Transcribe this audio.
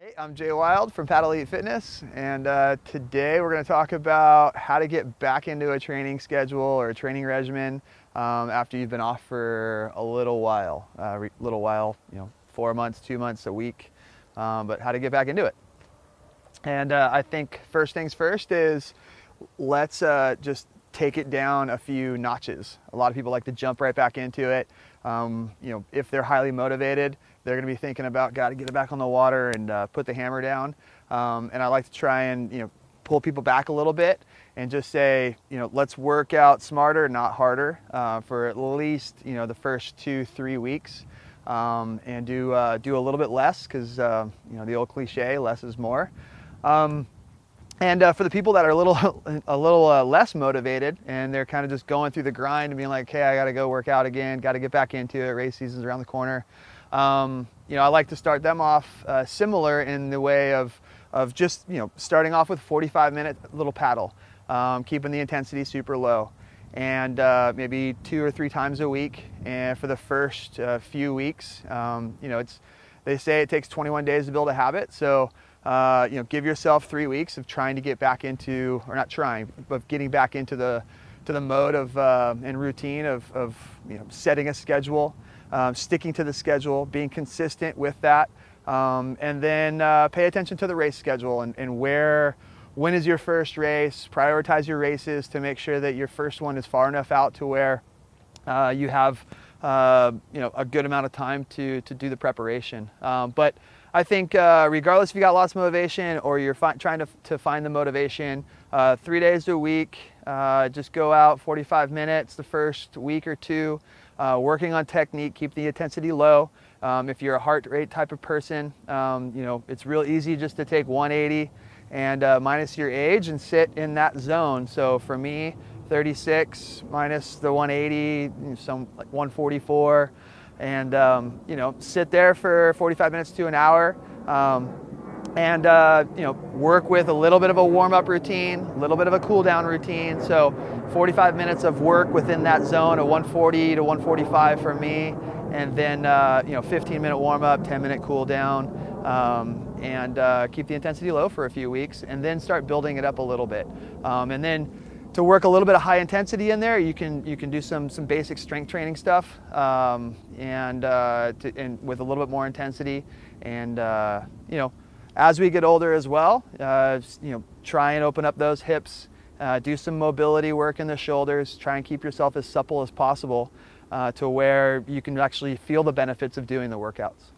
Hey, I'm Jay Wild from Paddle Elite Fitness, and today we're going to talk about how to get back into a training schedule or a training regimen after you've been off for a little while. 4 months, 2 months, a week, but how to get back into it. And I think first things first is let's just take it down a few notches. A lot of people like to jump right back into it. If they're highly motivated, they're going to be thinking about, got to get it back on the water and put the hammer down. And I like to try and pull people back a little bit and just say, let's work out smarter, not harder, for at least the first 2-3 weeks, and do a little bit less because the old cliche, less is more. And for the people that are a little less motivated and they're kind of just going through the grind and being like, hey, I got to go work out again, got to get back into it, race season's around the corner. I like to start them off similar in the way of just starting off with 45-minute little paddle, keeping the intensity super low, and maybe 2 or 3 times a week. And for the first few weeks, they say it takes 21 days to build a habit, so give yourself 3 weeks of trying to get back into, or not trying, but getting back into the mode of and routine of setting a schedule, sticking to the schedule, being consistent with that, and then pay attention to the race schedule and when is your first race. Prioritize your races to make sure that your first one is far enough out to where you have a good amount of time to do the preparation. But I think regardless if you got lots of motivation or you're trying to find the motivation, 3 days a week, just go out 45 minutes the first week or two, working on technique, keep the intensity low. If you're a heart rate type of person, it's real easy just to take 180 and minus your age and sit in that zone. So for me, 36 minus the 180, some like 144, and sit there for 45 minutes to an hour, and work with a little bit of a warm-up routine, a little bit of a cool-down routine. So 45 minutes of work within that zone of 140 to 145 for me, and then 15-minute warm-up, 10-minute cool-down, and keep the intensity low for a few weeks, and then start building it up a little bit, and then to work a little bit of high intensity in there, you can do some basic strength training stuff, and with a little bit more intensity. And as we get older as well, try and open up those hips, do some mobility work in the shoulders, try and keep yourself as supple as possible, to where you can actually feel the benefits of doing the workouts.